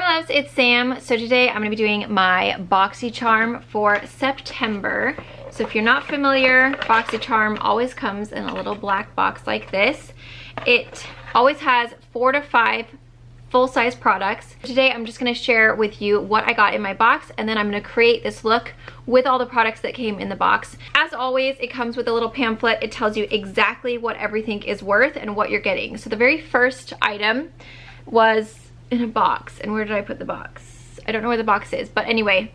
Hi loves, it's Sam. So today I'm going to be doing my Boxycharm for September. So if you're not familiar, Boxycharm always comes in a little black box like this. It always has 4 to 5 full-size products. Today I'm just going to share with you what I got in my box, and then I'm going to create this look with all the products that came in the box. As always, it comes with a little pamphlet. It tells you exactly what everything is worth and what you're getting. So the very first item was in a box. And where did I put the box? I don't know where the box is, but anyway,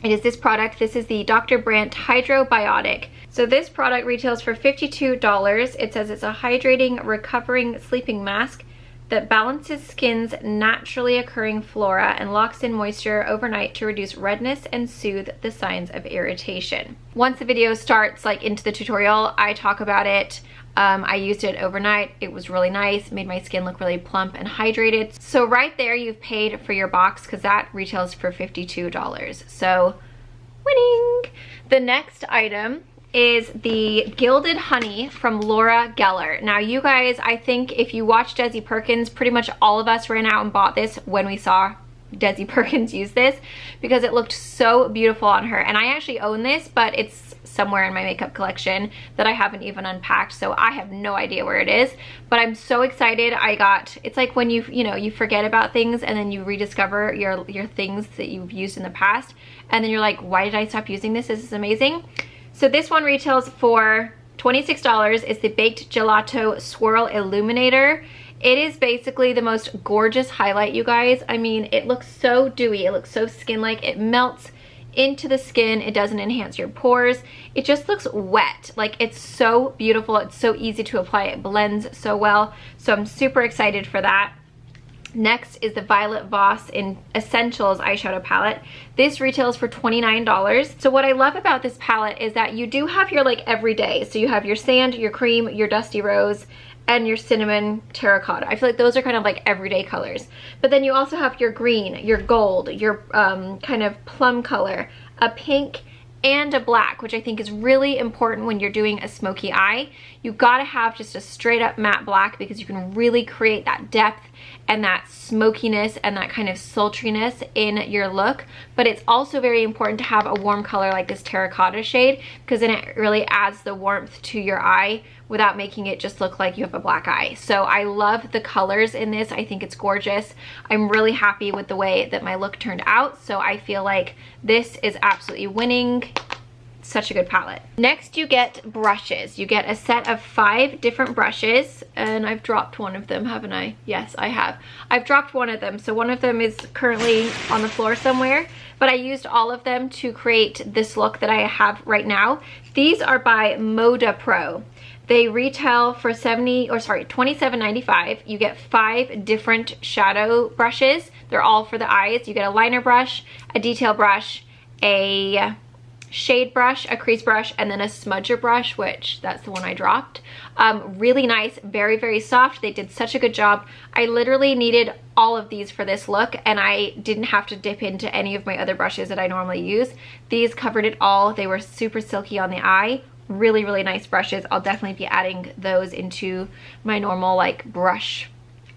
it is this product. This is the Dr. Brandt Hydrobiotic. So this product retails for $52. It says it's a hydrating, recovering sleeping mask that balances skin's naturally occurring flora and locks in moisture overnight to reduce redness and soothe the signs of irritation. Once the video starts, like into the tutorial, I talk about it. I used it overnight. It was really nice, made my skin look really plump and hydrated. So right there you've paid for your box because that retails for $52. So winning! The next item is the Gilded Honey from Laura Geller. Now you guys, I think if you watch Desi Perkins, pretty much all of us ran out and bought this when we saw Desi Perkins use this because it looked so beautiful on her. And I actually own this, but it's somewhere in my makeup collection that I haven't even unpacked, so I have no idea where it is, but I'm so excited. It's like when you forget about things and then you rediscover your things that you've used in the past, and then you're like, why did I stop using this? This is amazing. So this one retails for $26. It's the Baked Gelato Swirl Illuminator. It is basically the most gorgeous highlight, you guys. I mean, it looks so dewy. It looks so skin-like. It melts into the skin. It doesn't enhance your pores. It just looks wet. Like, it's so beautiful. It's so easy to apply. It blends so well. So I'm super excited for that. Next is the Violet Voss in Essentials eyeshadow palette. This retails for $29. So what I love about this palette is that you do have your like everyday. So you have your sand, your cream, your dusty rose, and your cinnamon terracotta. I feel like those are kind of like everyday colors. But then you also have your green, your gold, your kind of plum color, a pink, and a black, which I think is really important when you're doing a smoky eye. You gotta have just a straight up matte black because you can really create that depth and that smokiness and that kind of sultriness in your look. But it's also very important to have a warm color like this terracotta shade, because then it really adds the warmth to your eye without making it just look like you have a black eye. So I love the colors in this. I think it's gorgeous. I'm really happy with the way that my look turned out. So I feel like this is absolutely winning. Such a good palette. Next you get brushes. You get a set of 5 different brushes, and I've dropped one of them, haven't I? Yes, I have. I've dropped one of them, so one of them is currently on the floor somewhere, but I used all of them to create this look that I have right now. These are by Moda Pro. They retail for $27.95. You get 5 different shadow brushes. They're all for the eyes. You get a liner brush, a detail brush, a shade brush, a crease brush, and then a smudger brush, which that's the one I dropped. Really nice, very, very soft. They did such a good job. I literally needed all of these for this look, and I didn't have to dip into any of my other brushes that I normally use. These covered it all. They were super silky on the eye. Really, really nice brushes. I'll definitely be adding those into my normal like brush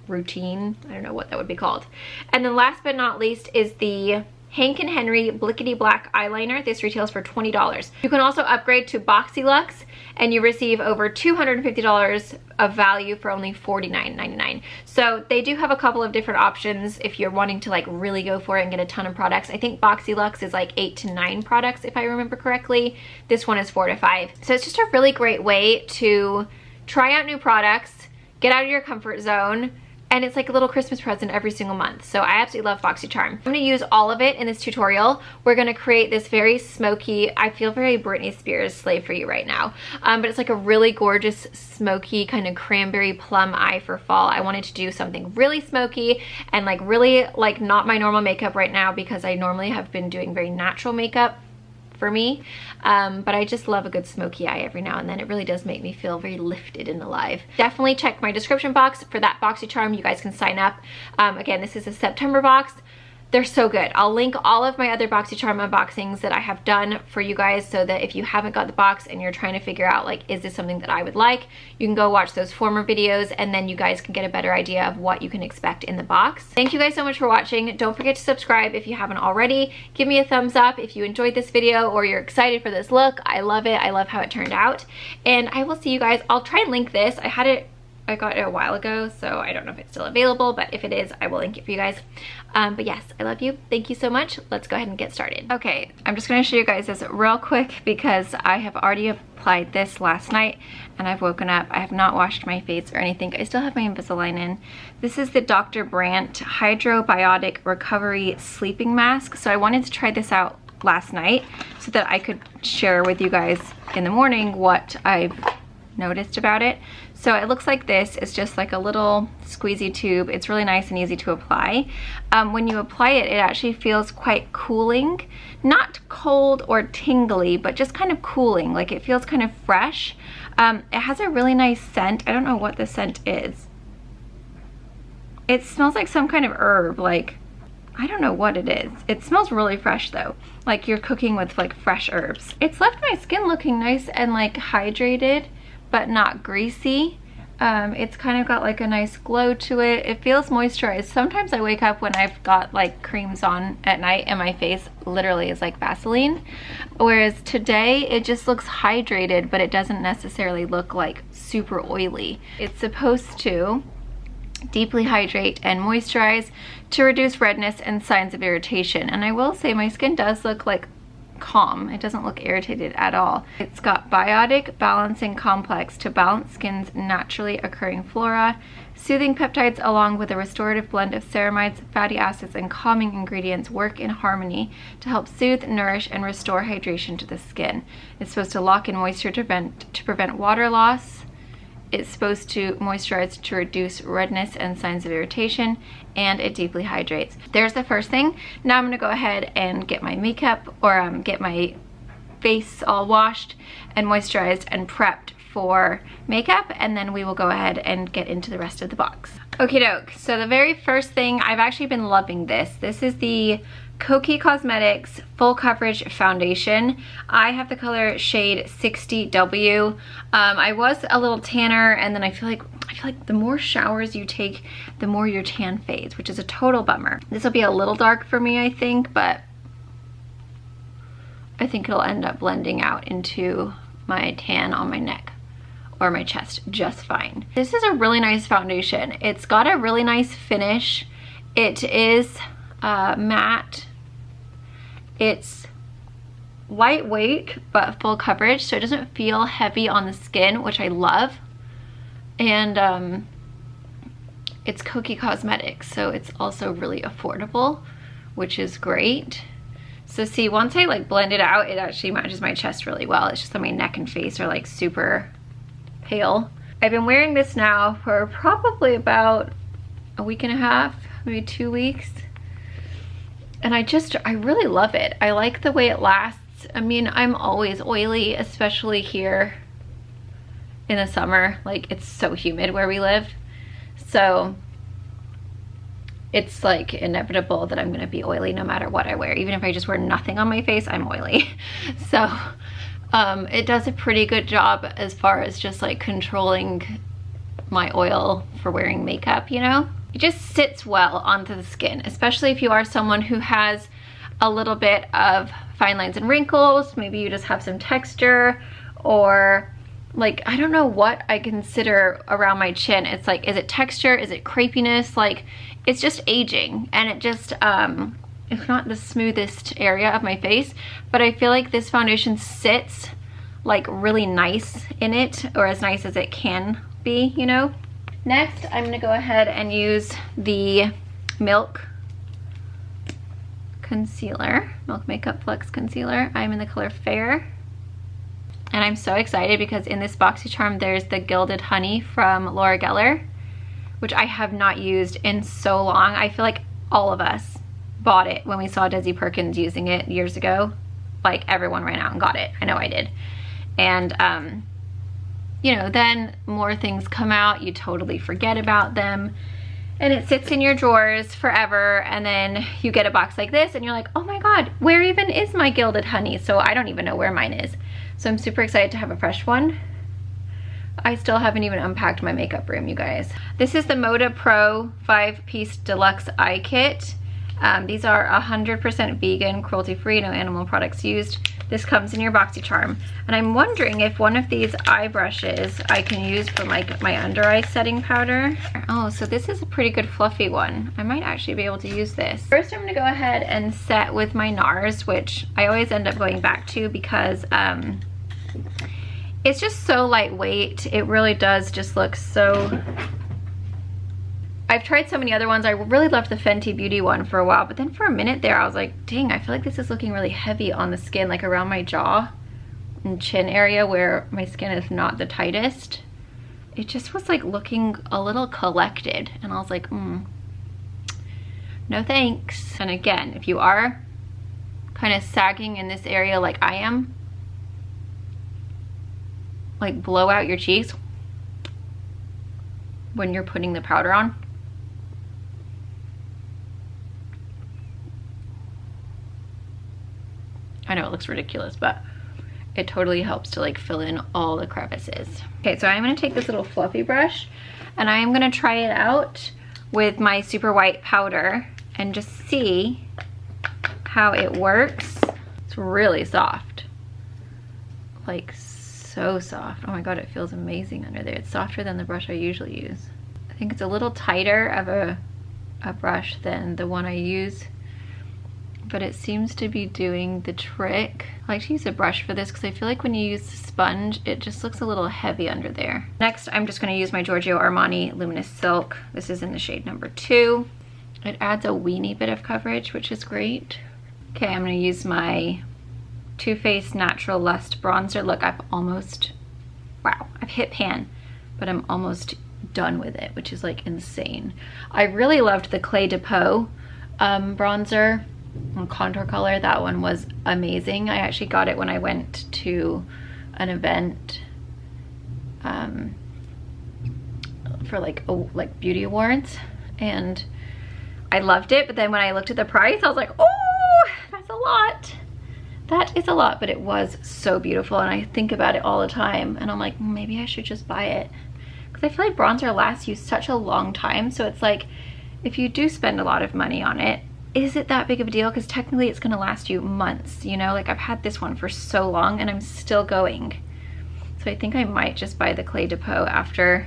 routine. I don't know what that would be called. And then last but not least is the Hank & Henry Blickety Black eyeliner. This retails for $20. You can also upgrade to Boxyluxe and you receive over $250 of value for only $49.99. So they do have a couple of different options if you're wanting to like really go for it and get a ton of products. I think Boxyluxe is like 8 to 9 products if I remember correctly. This one is 4 to 5. So it's just a really great way to try out new products, get out of your comfort zone, and it's like a little Christmas present every single month. So I absolutely love Boxycharm. I'm gonna use all of it in this tutorial. We're gonna create this very smoky, I feel very Britney Spears Slave For You right now. But it's like a really gorgeous, smoky, kind of cranberry plum eye for fall. I wanted to do something really smoky and like really like not my normal makeup right now because I normally have been doing very natural makeup for me, but I just love a good smoky eye every now and then. It really does make me feel very lifted and alive. Definitely check my description box for that Boxycharm. You guys can sign up. Again, this is a September box. they're so good. I'll link all of my other Boxycharm unboxings that I have done for you guys, so that if you haven't got the box and you're trying to figure out like, is this something that I would like, you can go watch those former videos and then you guys can get a better idea of what you can expect in the box. Thank you guys so much for watching. Don't forget to subscribe if you haven't already. Give me a thumbs up if you enjoyed this video or you're excited for this look. I love it. I love how it turned out. And I will see you guys. I'll try and link this. I got it a while ago, so I don't know if it's still available, but if it is, I will link it for you guys. But yes, I love you. Thank you so much. Let's go ahead and get started. Okay, I'm just gonna show you guys this real quick because I have already applied this last night and I've woken up. I have not washed my face or anything. I still have my Invisalign in. This is the Dr. Brandt Hydrobiotic Recovery Sleeping Mask. So I wanted to try this out last night so that I could share with you guys in the morning what I've noticed about it. So it looks like this. It's just like a little squeezy tube. It's really nice and easy to apply. When you apply it, it actually feels quite cooling. Not cold or tingly, but just kind of cooling. Like it feels kind of fresh. It has a really nice scent. I don't know what the scent is. It smells like some kind of herb, like, I don't know what it is. It smells really fresh though. Like you're cooking with like fresh herbs. It's left my skin looking nice and like hydrated, but not greasy. It's kind of got like a nice glow to it. It feels moisturized. Sometimes I wake up when I've got like creams on at night and my face literally is like Vaseline. Whereas today it just looks hydrated, but it doesn't necessarily look like super oily. It's supposed to deeply hydrate and moisturize to reduce redness and signs of irritation. And I will say my skin does look like calm. It doesn't look irritated at all. It's got biotic balancing complex to balance skin's naturally occurring flora, soothing peptides along with a restorative blend of ceramides, fatty acids, and calming ingredients work in harmony to help soothe, nourish, and restore hydration to the skin. It's supposed to lock in moisture to prevent water loss. It's supposed to moisturize to reduce redness and signs of irritation, and it deeply hydrates. There's the first thing. Now I'm gonna go ahead and get my makeup, or get my face all washed and moisturized and prepped for makeup, and then we will go ahead and get into the rest of the box. Okie doke, so the very first thing, I've actually been loving this. This is the Kokie Cosmetics Full Coverage Foundation. I have the color shade 60W. I was a little tanner, and then I feel like the more showers you take, the more your tan fades, which is a total bummer. This will be a little dark for me, I think, but I think it'll end up blending out into my tan on my neck or my chest just fine. This is a really nice foundation. It's got a really nice finish. It is matte. It's lightweight but full coverage, so it doesn't feel heavy on the skin, which I love. And it's Kokie Cosmetics, so it's also really affordable, which is great. So see, once I like blend it out, it actually matches my chest really well. It's just that my neck and face are like super pale. I've been wearing this now for probably about a week and a half, maybe 2 weeks. And I really love it. I like the way it lasts. I mean, I'm always oily, especially here in the summer. Like, it's so humid where we live. So it's like inevitable that I'm gonna be oily no matter what I wear. Even if I just wear nothing on my face, I'm oily. So it does a pretty good job as far as just like controlling my oil for wearing makeup, you know? It just sits well onto the skin, especially if you are someone who has a little bit of fine lines and wrinkles. Maybe you just have some texture, or like, I don't know what I consider around my chin. It's like, is it texture? Is it crepiness? Like, it's just aging, and it just, it's not the smoothest area of my face, but I feel like this foundation sits like really nice in it, or as nice as it can be, you know? Next, I'm gonna go ahead and use the Milk Concealer, Milk Makeup Flex Concealer. I'm in the color Fair. And I'm so excited because in this Boxycharm, there's the Gilded Honey from Laura Geller, which I have not used in so long. I feel like all of us bought it when we saw Desi Perkins using it years ago. Like, everyone ran out and got it. I know I did. And, you know, then more things come out, you totally forget about them. and it sits in your drawers forever, and then you get a box like this and you're like, oh my god, where even is my gilded honey? So I don't even know where mine is. So I'm super excited to have a fresh one. I still haven't even unpacked my makeup room, you guys. This is the Moda Pro 5-piece Deluxe Eye Kit. These are 100% vegan, cruelty-free, no animal products used. This comes in your Boxycharm. And I'm wondering if one of these eye brushes I can use for like my under eye setting powder. Oh, so this is a pretty good fluffy one. I might actually be able to use this. First, I'm gonna go ahead and set with my NARS, which I always end up going back to because it's just so lightweight. It really does just look so... I've tried so many other ones. I really loved the Fenty Beauty one for a while, but then for a minute there I was like, dang, I feel like this is looking really heavy on the skin, like around my jaw and chin area where my skin is not the tightest. It just was like looking a little collected, and I was like, no thanks. And again, if you are kind of sagging in this area like I am, like blow out your cheeks when you're putting the powder on. I know it looks ridiculous, but it totally helps to like fill in all the crevices. Okay, so I'm gonna take this little fluffy brush and I'm gonna try it out with my super white powder and just see how it works. It's really soft, like so soft. Oh my god, it feels amazing under there. It's softer than the brush I usually use. I think it's a little tighter of a brush than the one I use, but it seems to be doing the trick. I like to use a brush for this because I feel like when you use the sponge, it just looks a little heavy under there. Next, I'm just gonna use my Giorgio Armani Luminous Silk. This is in the shade number 2. It adds a weeny bit of coverage, which is great. Okay, I'm gonna use my Too Faced Natural Lust Bronzer. Look, I've hit pan, but I'm almost done with it, which is like insane. I really loved the Clé de Peau bronzer. Contour color, that one was amazing. I actually got it when I went to an event for like beauty awards, and I loved it, but then when I looked at the price I was like, oh, that's a lot. That is a lot, but it was so beautiful and I think about it all the time, and I'm like, maybe I should just buy it, because I feel like bronzer lasts you such a long time. So it's like, if you do spend a lot of money on it, is it that big of a deal? Because technically it's gonna last you months, you know? Like, I've had this one for so long and I'm still going. So I think I might just buy the Clé de Peau after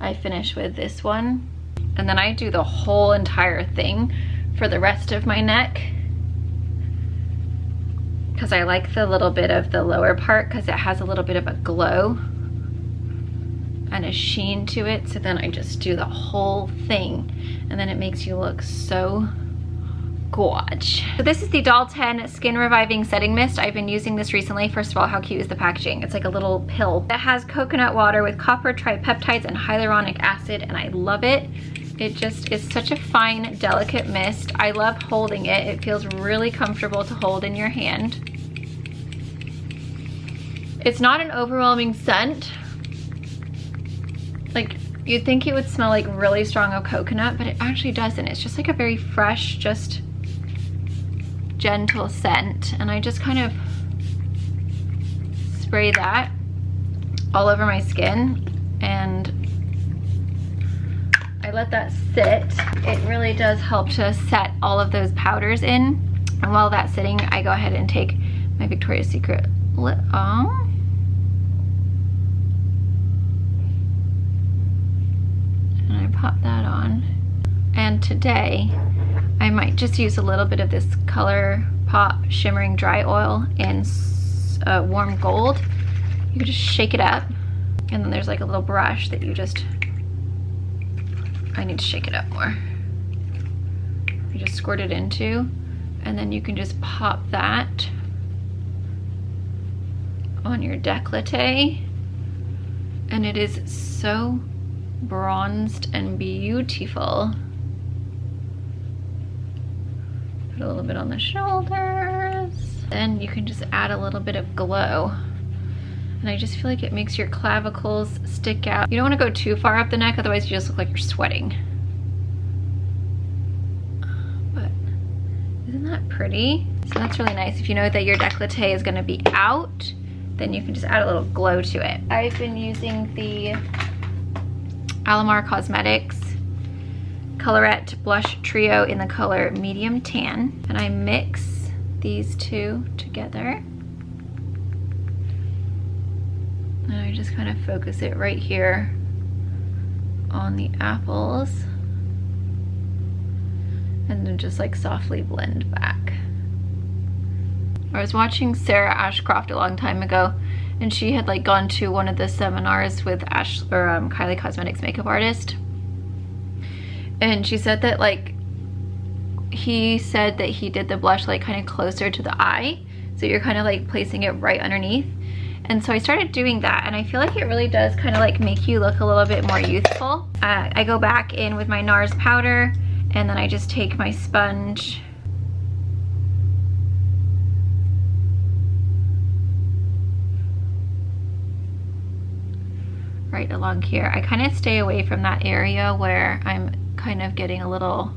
I finish with this one. And then I do the whole entire thing for the rest of my neck, because I like the little bit of the lower part because it has a little bit of a glow and a sheen to it. So then I just do the whole thing and then it makes you look so gorge. So this is the Doulton Skin Reviving Setting Mist. I've been using this recently. First of all, how cute is the packaging? It's like a little pill that has coconut water with copper tripeptides and hyaluronic acid, and I love it. It just is such a fine, delicate mist. I love holding it. It feels really comfortable to hold in your hand. It's not an overwhelming scent. Like, you'd think it would smell like really strong of coconut, but it actually doesn't. It's just like a very fresh, just gentle scent. And I just kind of spray that all over my skin and I let that sit. It really does help to set all of those powders in. And while that's sitting, I go ahead and take my Victoria's Secret lip balm. And I pop that on. And today, I might just use a little bit of this ColourPop Shimmering Dry Oil in Warm Gold. You can just shake it up. And then there's like a little brush that you just, I need to shake it up more. You just squirt it into, and then you can just pop that on your décolleté. And it is so bronzed and beautiful. Put a little bit on the shoulders. Then you can just add a little bit of glow. And I just feel like it makes your clavicles stick out. You don't want to go too far up the neck, otherwise you just look like you're sweating. Isn't that pretty? So that's really nice. If you know that your décolleté is gonna be out, then you can just add a little glow to it. I've been using the Alamar Cosmetics Colorette Blush Trio in the color Medium Tan. And I mix these two together. And I just kind of focus it right here on the apples. And then just like softly blend back. I was watching Sarah Ashcroft a long time ago, and she had like gone to one of the seminars with Kylie Cosmetics makeup artist. And she said that like, he said that he did the blush like kind of closer to the eye. So you're kind of like placing it right underneath. And so I started doing that, and I feel like it really does kind of like make you look a little bit more youthful. I go back in with my NARS powder, and then I just take my sponge right along here. I kind of stay away from that area where I'm kind of getting a little,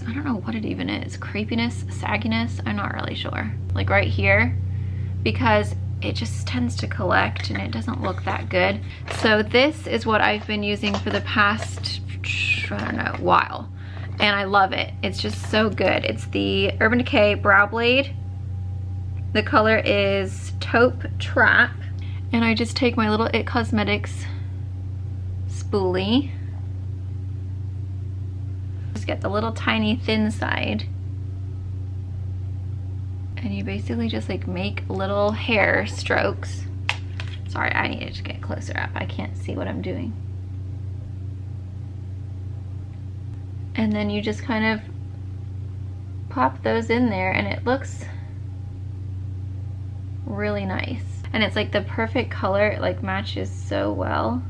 I don't know what it even is, crepiness, sagginess, I'm not really sure. Like right here, because it just tends to collect and it doesn't look that good. So this is what I've been using for the past, I don't know, while. And I love it. It's just so good. It's the Urban Decay Brow Blade. The color is Taupe Trap. And I just take my little IT Cosmetics spoolie. Just get the little tiny thin side. And you basically just like make little hair strokes. Sorry, I needed to get closer up. I can't see what I'm doing. And then you just kind of pop those in there, and it looks really nice. And it's like the perfect color, it like matches so well.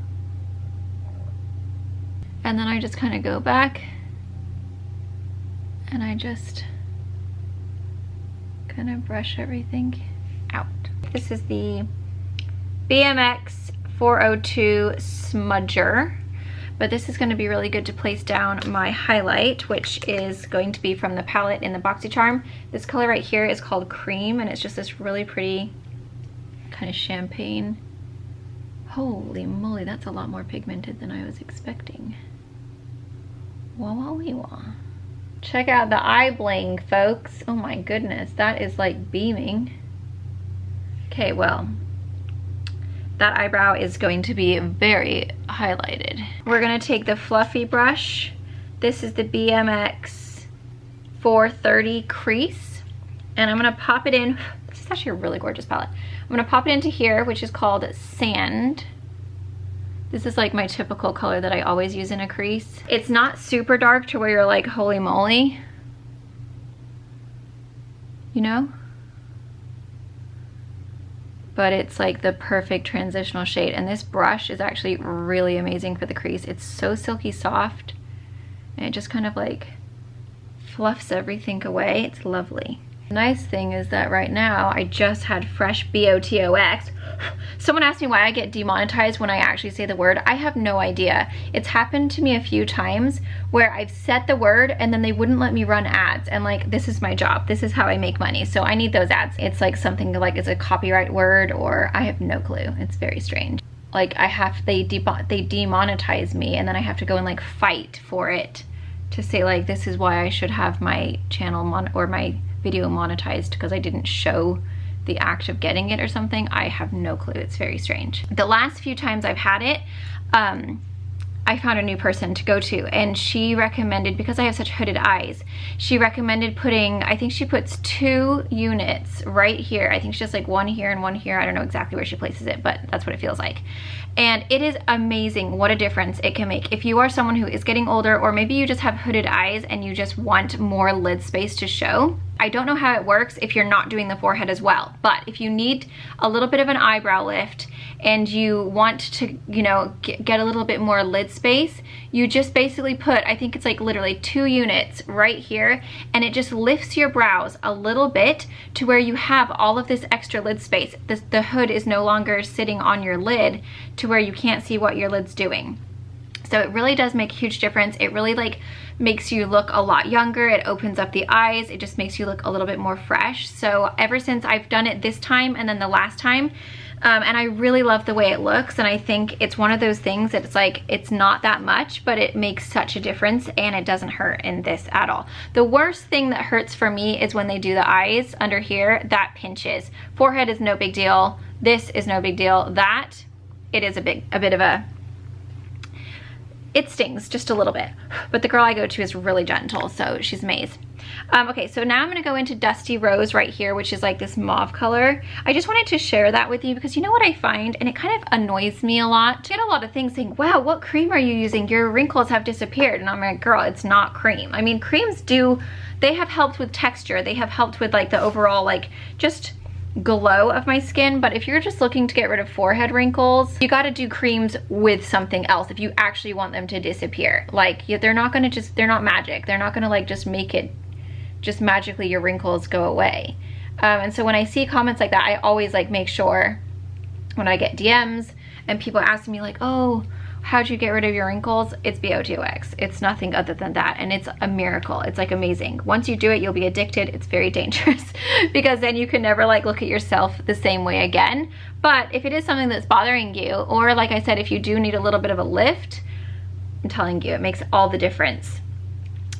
And then I just kind of go back and I just kind of brush everything out. This is the BMX 402 Smudger, but this is going to be really good to place down my highlight, which is going to be from the palette in the Boxycharm. This color right here is called Cream, and it's just this really pretty kind of champagne. Holy moly, that's a lot more pigmented than I was expecting. Wah wah wee wah. Check out the eye bling, folks. Oh my goodness, that is like beaming. Okay, well, that eyebrow is going to be very highlighted. We're gonna take the fluffy brush. This is the BMX 430 crease, and I'm gonna pop it in. This is actually a really gorgeous palette. I'm gonna pop it into here, which is called Sand. This is like my typical color that I always use in a crease. It's not super dark to where you're like, holy moly, you know? But it's like the perfect transitional shade. And this brush is actually really amazing for the crease. It's so silky soft, and it just kind of like fluffs everything away. It's lovely. The nice thing is that right now I just had fresh BOTOX. Someone asked me why I get demonetized when I actually say the word. I have no idea. It's happened to me a few times where I've said the word and then they wouldn't let me run ads, and like, this is my job, this is how I make money, so I need those ads. It's like something like it's a copyright word, or I have no clue. It's very strange. Like they demonetize me, and then I have to go and like fight for it to say like, this is why I should have my channel or my video monetized because I didn't show the act of getting it or something. I have no clue. It's very strange. The last few times I've had it, I found a new person to go to, and she recommended, because I have such hooded eyes, she recommended putting, I think she puts 2 units right here. I think she just like 1 here and 1 here. I don't know exactly where she places it, but that's what it feels like. And it is amazing what a difference it can make. If you are someone who is getting older, or maybe you just have hooded eyes and you just want more lid space to show. I don't know how it works if you're not doing the forehead as well, but if you need a little bit of an eyebrow lift and you want to, you know, get a little bit more lid space, you just basically put, I think it's like literally 2 units right here, and it just lifts your brows a little bit to where you have all of this extra lid space. The hood is no longer sitting on your lid to where you can't see what your lid's doing. So it really does make a huge difference. It really like makes you look a lot younger. It opens up the eyes. It just makes you look a little bit more fresh. So ever since I've done it this time and then the last time, and I really love the way it looks, and I think it's one of those things that it's like, it's not that much, but it makes such a difference, and it doesn't hurt in this at all. The worst thing that hurts for me is when they do the eyes under here. That pinches. Forehead is no big deal. This is no big deal. That, it is a bit of a, it stings just a little bit, but the girl I go to is really gentle, so she's amazing. Okay, so now I'm gonna go into Dusty Rose right here, which is like this mauve color. I just wanted to share that with you because you know what I find, and it kind of annoys me a lot. I get a lot of things saying, wow, what cream are you using? Your wrinkles have disappeared. And I'm like, girl, it's not cream. I mean, creams do, they have helped with texture. They have helped with like the overall like just glow of my skin, but if you're just looking to get rid of forehead wrinkles, you got to do creams with something else if you actually want them to disappear. Like, they're not gonna just, they're not magic. They're not gonna like just make it, just magically your wrinkles go away. And so when I see comments like that, I always like make sure when I get DMs and people ask me like, oh, how'd you get rid of your wrinkles? It's BOTOX. It's nothing other than that, and it's a miracle. It's like amazing. Once you do it, you'll be addicted. It's very dangerous because then you can never like look at yourself the same way again. But if it is something that's bothering you, or like I said, if you do need a little bit of a lift, I'm telling you, it makes all the difference.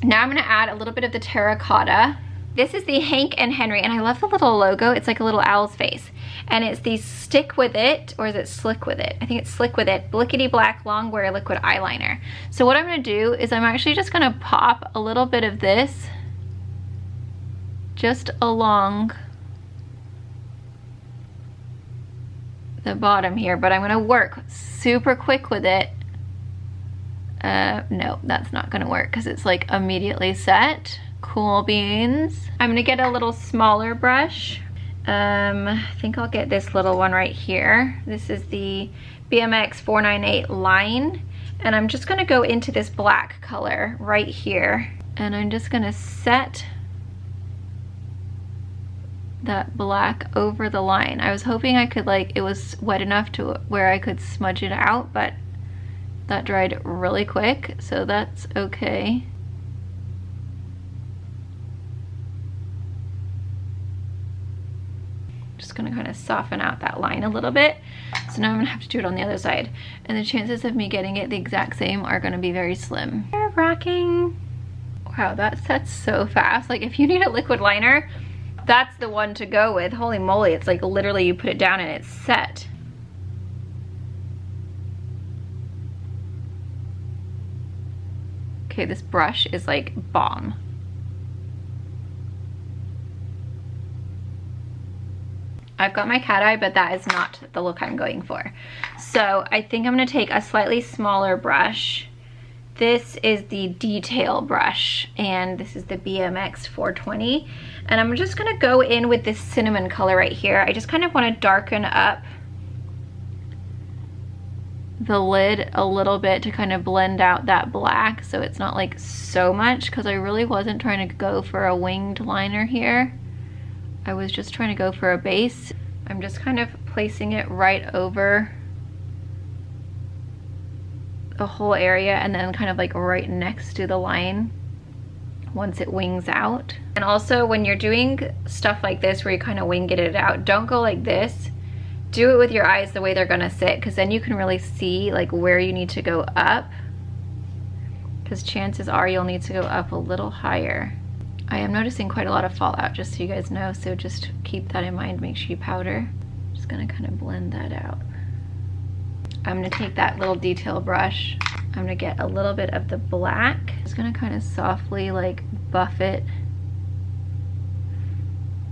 Now I'm gonna add a little bit of the terracotta. This is the Hank and Henry, and I love the little logo. It's like a little owl's face. And it's the Stick With It, or is it Slick With It? I think it's Slick With It, Blickety Black Long Wear Liquid Eyeliner. So what I'm gonna do is I'm actually just gonna pop a little bit of this just along the bottom here, but I'm gonna work super quick with it. No, that's not gonna work because it's like immediately set. Cool beans. I'm gonna get a little smaller brush. I think I'll get this little one right here. This is the BMX 498 line, and I'm just gonna go into this black color right here, and I'm just gonna set that black over the line. I was hoping I could like, it was wet enough to where I could smudge it out, but that dried really quick, so that's okay. Just gonna kind of soften out that line a little bit. So now I'm gonna have to do it on the other side. And the chances of me getting it the exact same are gonna be very slim. Nerve-wracking. Wow, that sets so fast. Like if you need a liquid liner, that's the one to go with. Holy moly, it's like literally you put it down and it's set. Okay, this brush is like bomb. I've got my cat eye, but that is not the look I'm going for. So I think I'm gonna take a slightly smaller brush. This is the detail brush, and this is the BMX 420. And I'm just gonna go in with this cinnamon color right here. I just kind of wanna darken up the lid a little bit to kind of blend out that black so it's not like so much, because I really wasn't trying to go for a winged liner here. I was just trying to go for a base. I'm just kind of placing it right over the whole area and then kind of like right next to the line once it wings out. And also when you're doing stuff like this where you kind of wing it out, don't go like this. Do it with your eyes the way they're gonna sit, because then you can really see like where you need to go up, because chances are you'll need to go up a little higher. I am noticing quite a lot of fallout, just so you guys know, so just keep that in mind. Make sure you powder. Just gonna kind of blend that out. I'm gonna take that little detail brush. I'm gonna get a little bit of the black. Just gonna kind of softly like buff it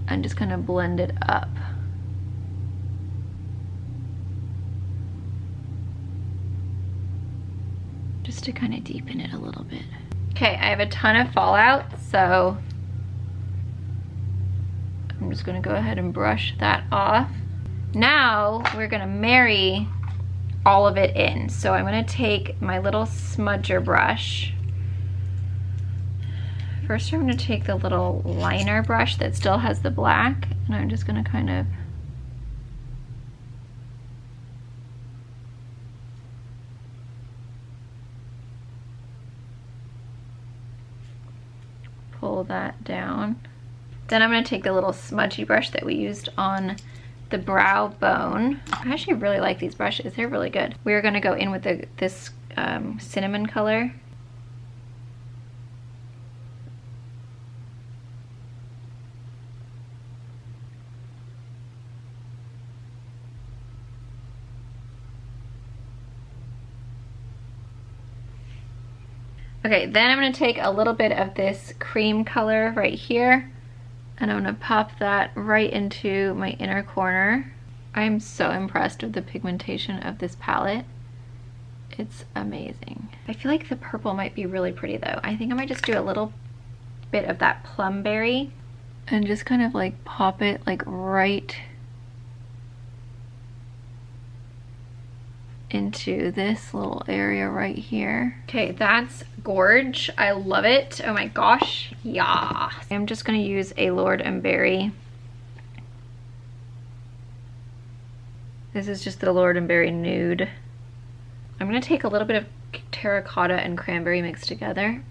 and just kind of blend it up. Just to kind of deepen it a little bit. Okay, I have a ton of fallout, so I'm just gonna go ahead and brush that off. Now we're gonna marry all of it in. So I'm gonna take my little smudger brush. First I'm gonna take the little liner brush that still has the black, and I'm just gonna kind of pull that down. Then I'm going to take the little smudgy brush that we used on the brow bone. I actually really like these brushes. They're really good. We're going to go in with this cinnamon color. Okay, then I'm going to take a little bit of this cream color right here, and I'm going to pop that right into my inner corner. I'm so impressed with the pigmentation of this palette. It's amazing. I feel like the purple might be really pretty though. I think I might just do a little bit of that plumberry and just kind of like pop it like right into this little area right here. Okay, that's gorge. I love it. Oh my gosh. Yeah. I'm just gonna use a Lord & Berry. This is just the Lord & Berry Nude. I'm gonna take a little bit of terracotta and cranberry mixed together.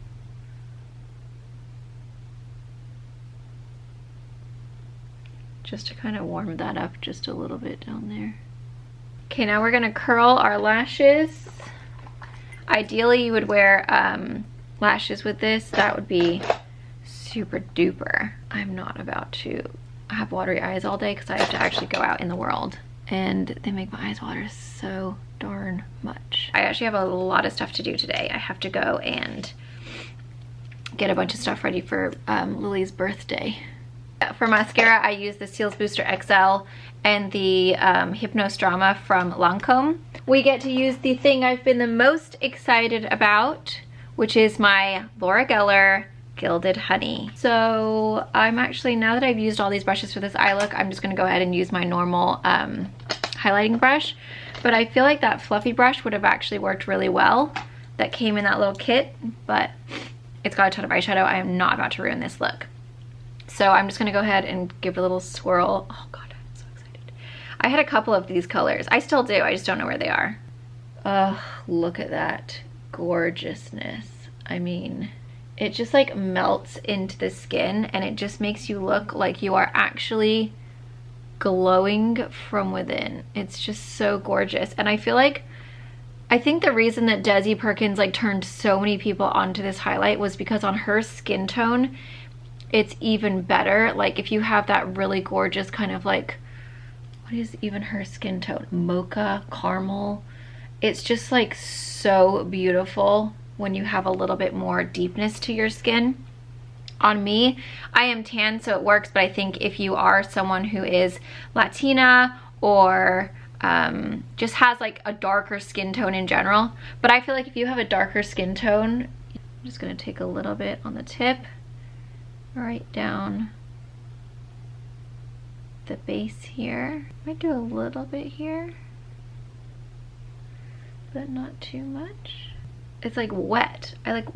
Just to kind of warm that up just a little bit down there. Okay, now we're gonna curl our lashes. Ideally, you would wear lashes with this. That would be super duper. I'm not about to have watery eyes all day because I have to actually go out in the world. And they make my eyes water so darn much. I actually have a lot of stuff to do today. I have to go and get a bunch of stuff ready for Lily's birthday. For mascara, I use the Cils Booster XL and the Hypnose Drama from Lancome. We get to use the thing I've been the most excited about, which is my Laura Geller Gilded Honey. So I'm actually, now that I've used all these brushes for this eye look, I'm just gonna go ahead and use my normal highlighting brush. But I feel like that fluffy brush would have actually worked really well. That came in that little kit, but it's got a ton of eyeshadow. I am not about to ruin this look. So I'm just gonna go ahead and give it a little swirl. Oh God, I'm so excited. I had a couple of these colors. I still do, I just don't know where they are. Oh, look at that gorgeousness. I mean, it just like melts into the skin and it just makes you look like you are actually glowing from within. It's just so gorgeous. And I feel like, I think the reason that Desi Perkins like turned so many people onto this highlight was because on her skin tone, it's even better. Like if you have that really gorgeous kind of like, what is even her skin tone? Mocha, caramel. It's just like so beautiful when you have a little bit more deepness to your skin. On me, I am tan, so it works, but I think if you are someone who is Latina or just has like a darker skin tone in general, but I feel like if you have a darker skin tone, I'm just gonna take a little bit on the tip, right down the base here. I might do a little bit here, but not too much. It's like wet. I like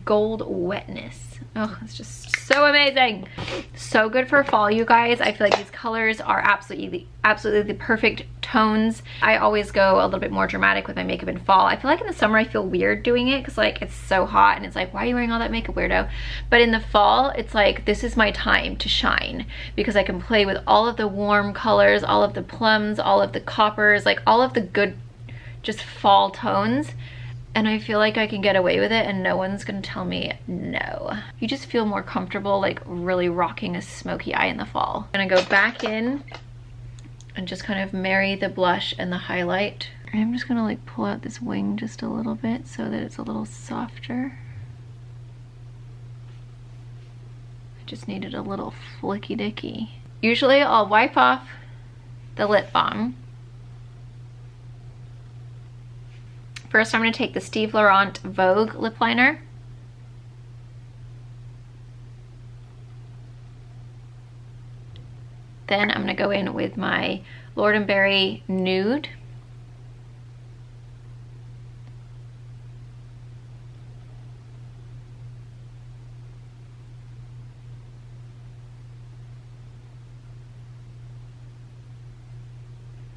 gold wetness. Oh, it's just so amazing. So good for fall, you guys. I feel like these colors are absolutely the perfect tones. I always go a little bit more dramatic with my makeup in fall. I feel like in the summer I feel weird doing it because like it's so hot and it's like, why are you wearing all that makeup, weirdo? But in the fall, it's like, this is my time to shine because I can play with all of the warm colors, all of the plums, all of the coppers, like all of the good just fall tones. And I feel like I can get away with it and no one's gonna tell me no. You just feel more comfortable like really rocking a smoky eye in the fall. I'm gonna go back in and just kind of marry the blush and the highlight. I'm just gonna like pull out this wing just a little bit so that it's a little softer. I just needed a little flicky dicky. Usually I'll wipe off the lip balm. First, I'm going to take the Steve Laurent Vogue lip liner. Then I'm going to go in with my Lord & Berry Nude.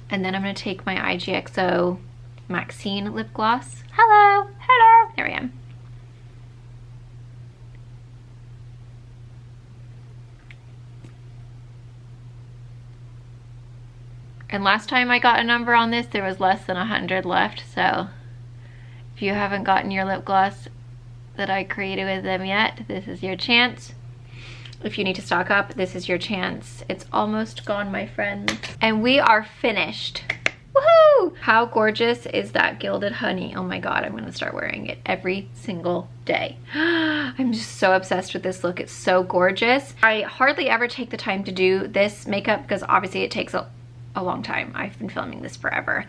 And then I'm going to take my IGXO Maxine lip gloss. Hello, hello, there I am. And last time I got a number on this, there was less than 100 left. So if you haven't gotten your lip gloss that I created with them yet, this is your chance. If you need to stock up, this is your chance. It's almost gone, my friend. And we are finished. Woohoo! How gorgeous is that gilded honey? Oh my God, I'm gonna start wearing it every single day. I'm just so obsessed with this look. It's so gorgeous. I hardly ever take the time to do this makeup because obviously it takes a long time. I've been filming this forever.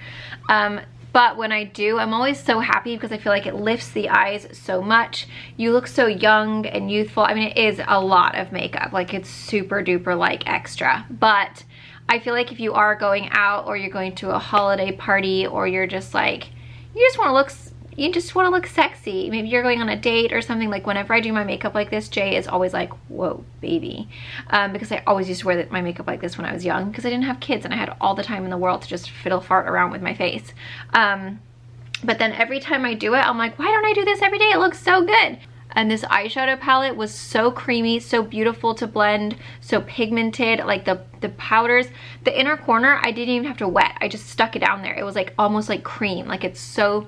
But when I do, I'm always so happy because I feel like it lifts the eyes so much. You look so young and youthful. I mean, it is a lot of makeup. Like, it's super duper like extra. But I feel like if you are going out or you're going to a holiday party or you're just like, you just want to look sexy. Maybe you're going on a date or something. Like, whenever I do my makeup like this, Jay is always like, whoa, baby. Because I always used to wear my makeup like this when I was young because I didn't have kids and I had all the time in the world to just fiddle fart around with my face. But then every time I do it, I'm like, why don't I do this every day? It looks so good. And this eyeshadow palette was so creamy, so beautiful to blend, so pigmented. Like the powders, the inner corner, I didn't even have to wet. I just stuck it down there. It was like almost like cream. Like, it's so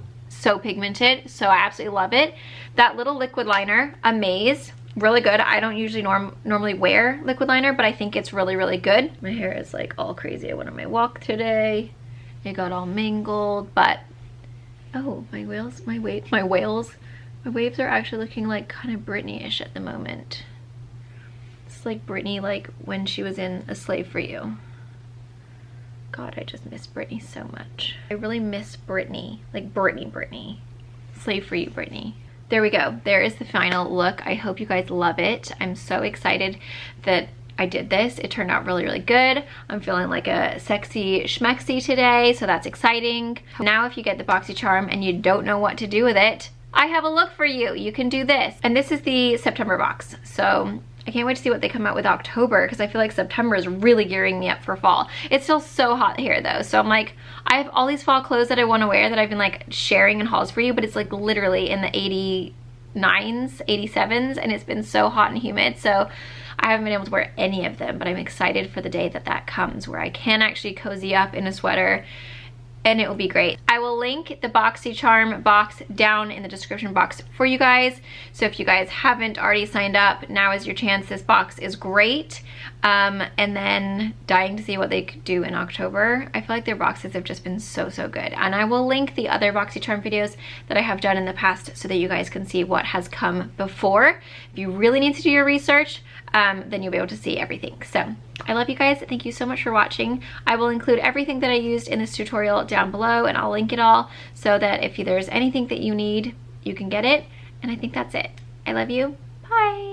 pigmented. So I absolutely love it. That little liquid liner, Amaze, really good. I don't usually normally wear liquid liner, but I think it's really, really good. My hair is like all crazy. I went on my walk today. It got all mangled, but oh, my waves are actually looking like kind of Britney-ish at the moment. It's like Britney, like when she was in A Slave for You. God, I just miss Britney so much. I really miss Britney, like Britney. Slave for You, Britney. There we go. There is the final look. I hope you guys love it. I'm so excited that I did this. It turned out really, really good. I'm feeling like a sexy schmexy today, so that's exciting. Now, if you get the Boxycharm and you don't know what to do with it, I have a look for you. You can do this. And this is the September box. So I can't wait to see what they come out with October because I feel like September is really gearing me up for fall. It's still so hot here though. So I'm like, I have all these fall clothes that I want to wear that I've been like sharing in hauls for you, but it's like literally in the 89s, 87s, and it's been so hot and humid. So I haven't been able to wear any of them, but I'm excited for the day that comes where I can actually cozy up in a sweater and it will be great. I will link the Boxycharm box down in the description box for you guys. So if you guys haven't already signed up, now is your chance. This box is great. And then dying to see what they could do in October. I feel like their boxes have just been so good. And I will link the other Boxycharm videos that I have done in the past so that you guys can see what has come before. If you really need to do your research, then you'll be able to see everything. So I love you guys. Thank you so much for watching. I will include everything that I used in this tutorial down below, and I'll link it all so that if there's anything that you need, you can get it. And I think that's it. I love you. Bye.